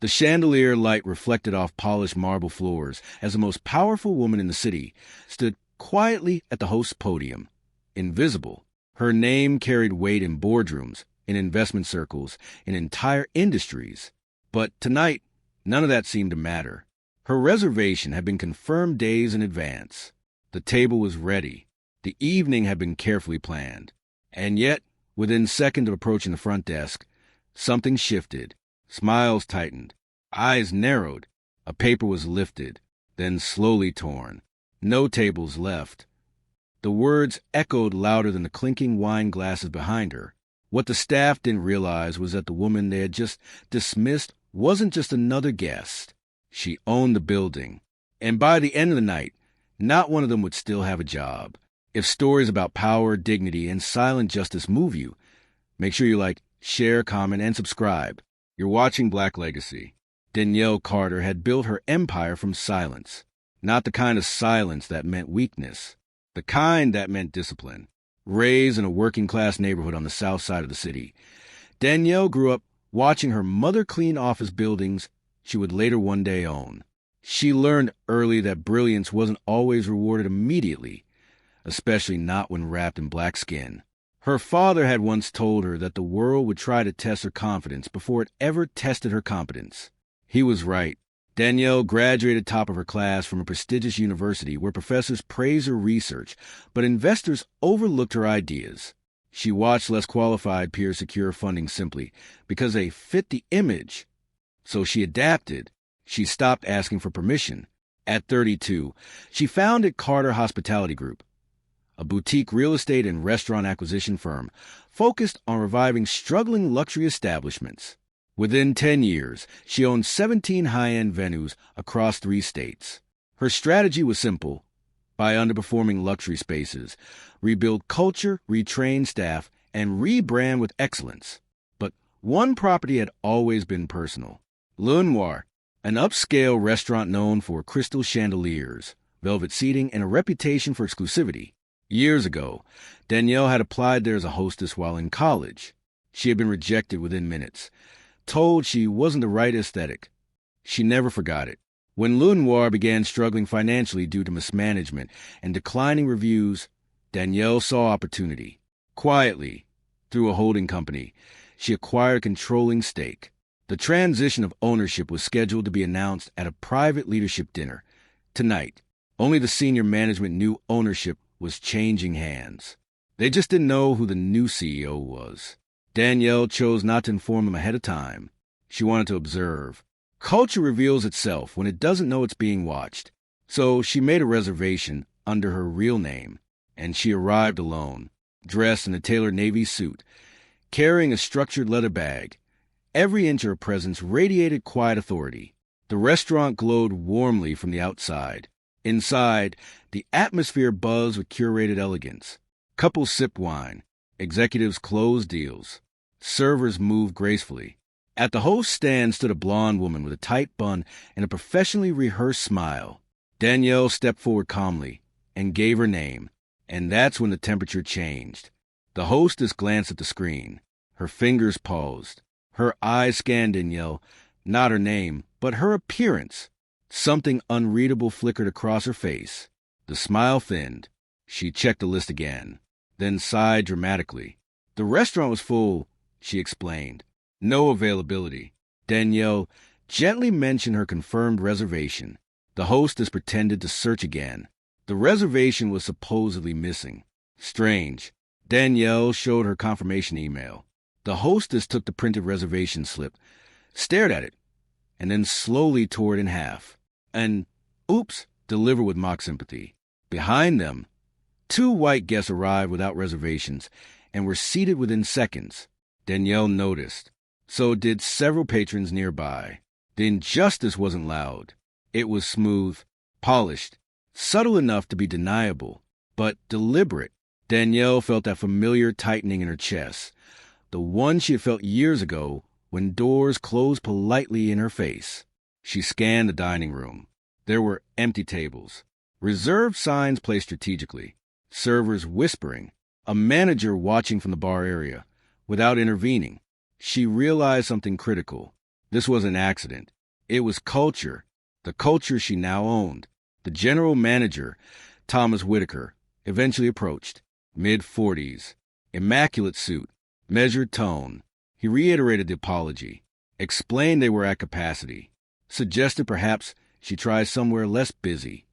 The chandelier light reflected off polished marble floors as the most powerful woman in the city stood quietly at the host's podium. Invisible, her name carried weight in boardrooms, in investment circles, in entire industries. But tonight, none of that seemed to matter. Her reservation had been confirmed days in advance. The table was ready. The evening had been carefully planned. And yet, within seconds of approaching the front desk, something shifted. Smiles tightened. Eyes narrowed. A paper was lifted, then slowly torn. No tables left. The words echoed louder than the clinking wine glasses behind her. What the staff didn't realize was that the woman they had just dismissed wasn't just another guest. She owned the building. And by the end of the night, not one of them would still have a job. If stories about power, dignity, and silent justice move you, make sure you like, share, comment, and subscribe. You're watching Black Legacy. Danielle Carter had built her empire from silence. Not the kind of silence that meant weakness. The kind that meant discipline. Raised in a working-class neighborhood on the south side of the city, Danielle grew up watching her mother clean office buildings she would later one day own. She learned early that brilliance wasn't always rewarded immediately, especially not when wrapped in black skin. Her father had once told her that the world would try to test her confidence before it ever tested her competence. He was right. Danielle graduated top of her class from a prestigious university where professors praised her research, but investors overlooked her ideas. She watched less qualified peers secure funding simply because they fit the image. So she adapted. She stopped asking for permission. At 32, she founded Carter Hospitality Group, a boutique real estate and restaurant acquisition firm focused on reviving struggling luxury establishments. Within 10 years, she owned 17 high-end venues across 3 states. Her strategy was simple: buy underperforming luxury spaces, rebuild culture, retrain staff, and rebrand with excellence. But one property had always been personal. Le Noir, an upscale restaurant known for crystal chandeliers, velvet seating, and a reputation for exclusivity. Years ago, Danielle had applied there as a hostess while in college. She had been rejected within minutes, told she wasn't the right aesthetic. She never forgot it. When Le Noir began struggling financially due to mismanagement and declining reviews, Danielle saw opportunity. Quietly, through a holding company, she acquired a controlling stake. The transition of ownership was scheduled to be announced at a private leadership dinner. Tonight, only the senior management knew ownership was changing hands. They just didn't know who the new CEO was. Danielle chose not to inform them ahead of time. She wanted to observe. Culture reveals itself when it doesn't know it's being watched. So she made a reservation under her real name, and she arrived alone, dressed in a tailored navy suit, carrying a structured leather bag. Every inch of her presence radiated quiet authority. The restaurant glowed warmly from the outside. Inside, the atmosphere buzzed with curated elegance. Couples sipped wine. Executives closed deals. Servers moved gracefully. At the host stand stood a blonde woman with a tight bun and a professionally rehearsed smile. Danielle stepped forward calmly and gave her name, and that's when the temperature changed. The hostess glanced at the screen. Her fingers paused. Her eyes scanned Danielle, not her name, but her appearance. Something unreadable flickered across her face. The smile thinned. She checked the list again, then sighed dramatically. The restaurant was full, she explained. No availability. Danielle gently mentioned her confirmed reservation. The hostess pretended to search again. The reservation was supposedly missing. Strange. Danielle showed her confirmation email. The hostess took the printed reservation slip, stared at it, and then slowly tore it in half. And, oops, delivered with mock sympathy. Behind them, 2 white guests arrived without reservations and were seated within seconds. Danielle noticed. So did several patrons nearby. The injustice wasn't loud. It was smooth, polished, subtle enough to be deniable, but deliberate. Danielle felt that familiar tightening in her chest, the one she had felt years ago when doors closed politely in her face. She scanned the dining room. There were empty tables, reserved signs placed strategically, servers whispering, a manager watching from the bar area. Without intervening, she realized something critical. This was an accident. It was culture, the culture she now owned. The general manager, Thomas Whitaker, eventually approached, mid-40s, immaculate suit, measured tone. He reiterated the apology, explained they were at capacity, suggested perhaps she try somewhere less busy.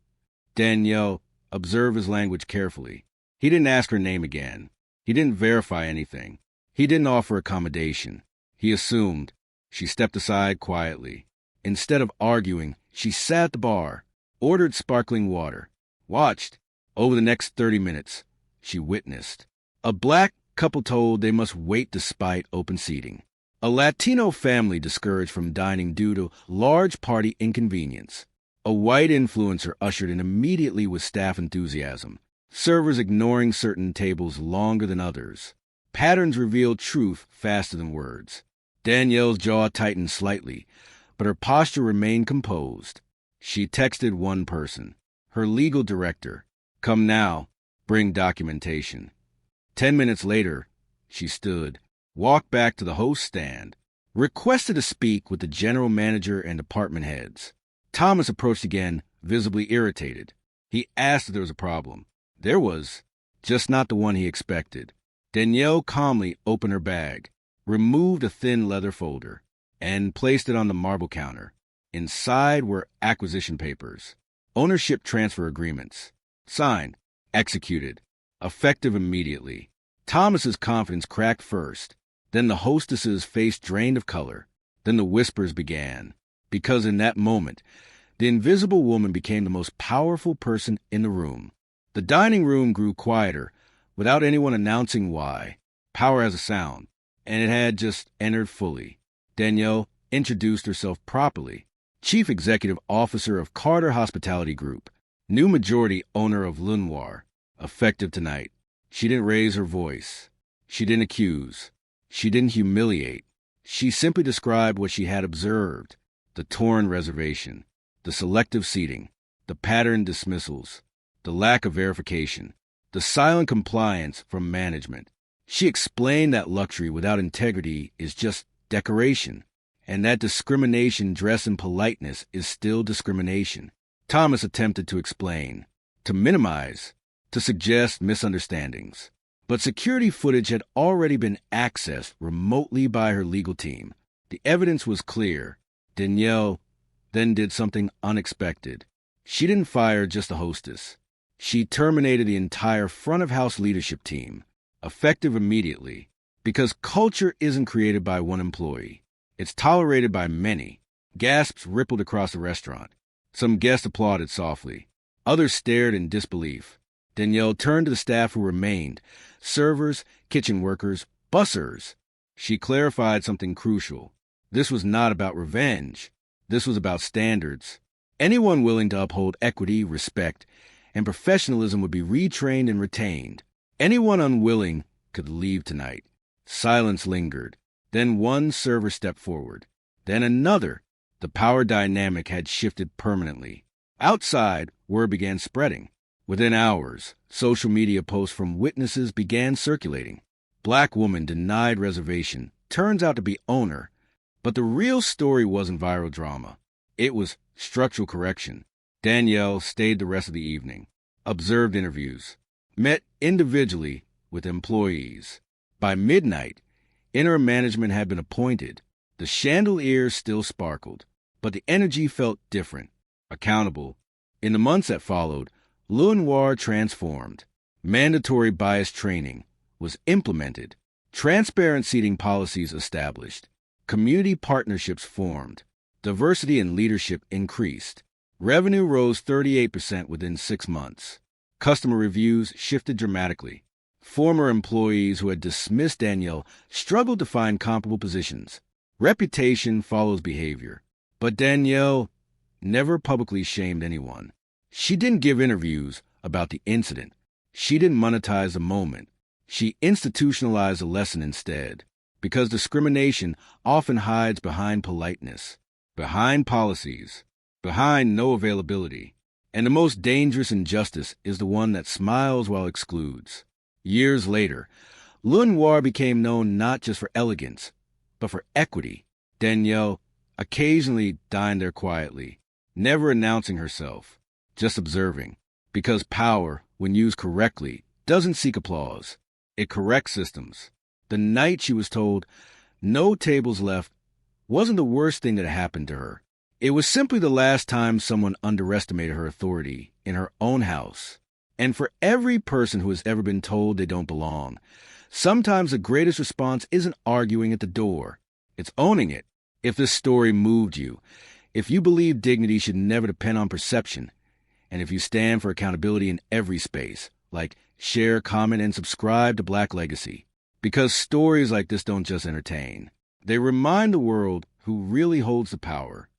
Danielle observed his language carefully. He didn't ask her name again. He didn't verify anything. He didn't offer accommodation. He assumed. She stepped aside quietly. Instead of arguing, she sat at the bar, ordered sparkling water, watched. Over the next 30 minutes, she witnessed. A black couple told they must wait despite open seating. A Latino family discouraged from dining due to large party inconvenience. A white influencer ushered in immediately with staff enthusiasm. Servers ignoring certain tables longer than others. Patterns revealed truth faster than words. Danielle's jaw tightened slightly, but her posture remained composed. She texted one person, her legal director, "Come now, bring documentation." 10 minutes later, she stood, walked back to the host stand, requested to speak with the general manager and department heads. Thomas approached again, visibly irritated. He asked if there was a problem. There was, just not the one he expected. Danielle calmly opened her bag, removed a thin leather folder, and placed it on the marble counter. Inside were acquisition papers, ownership transfer agreements, signed, executed, effective immediately. Thomas's confidence cracked first. Then the hostess's face drained of color. Then the whispers began. Because in that moment, the invisible woman became the most powerful person in the room. The dining room grew quieter, without anyone announcing why. Power has a sound, and it had just entered fully. Danielle introduced herself properly. Chief Executive Officer of Carter Hospitality Group, new majority owner of Le Noir, effective tonight. She didn't raise her voice. She didn't accuse. She didn't humiliate. She simply described what she had observed: the torn reservation, the selective seating, the patterned dismissals, the lack of verification, the silent compliance from management. She explained that luxury without integrity is just decoration, and that discrimination dressed in politeness is still discrimination. Thomas attempted to explain, to minimize, to suggest misunderstandings. But security footage had already been accessed remotely by her legal team. The evidence was clear. Danielle then did something unexpected. She didn't fire just the hostess. She terminated the entire front-of-house leadership team, effective immediately, because culture isn't created by one employee. It's tolerated by many. Gasps rippled across the restaurant. Some guests applauded softly. Others stared in disbelief. Danielle turned to the staff who remained, servers, kitchen workers, bussers. She clarified something crucial. This was not about revenge. This was about standards. Anyone willing to uphold equity, respect, and professionalism would be retrained and retained. Anyone unwilling could leave tonight. Silence lingered. Then one server stepped forward. Then another. The power dynamic had shifted permanently. Outside, word began spreading. Within hours, social media posts from witnesses began circulating. Black woman denied reservation, turns out to be owner. But the real story wasn't viral drama. It was structural correction. Danielle stayed the rest of the evening, observed interviews, met individually with employees. By midnight, interim management had been appointed. The chandeliers still sparkled, but the energy felt different, accountable. In the months that followed, Le Noir transformed. Mandatory bias training was implemented. Transparent seating policies established. Community partnerships formed. Diversity in leadership increased. Revenue rose 38% within 6 months. Customer reviews shifted dramatically. Former employees who had dismissed Danielle struggled to find comparable positions. Reputation follows behavior. But Danielle never publicly shamed anyone. She didn't give interviews about the incident. She didn't monetize the moment. She institutionalized the lesson instead. Because discrimination often hides behind politeness, behind policies, behind no availability. And the most dangerous injustice is the one that smiles while excludes. Years later, Le Noir became known not just for elegance, but for equity. Danielle occasionally dined there quietly, never announcing herself, just observing. Because power, when used correctly, doesn't seek applause. It corrects systems. The night she was told no tables left wasn't the worst thing that happened to her. It was simply the last time someone underestimated her authority in her own house. And for every person who has ever been told they don't belong, sometimes the greatest response isn't arguing at the door. It's owning it. If this story moved you, if you believe dignity should never depend on perception, and if you stand for accountability in every space, like share, comment, and subscribe to Black Legacy, because stories like this don't just entertain. They remind the world who really holds the power.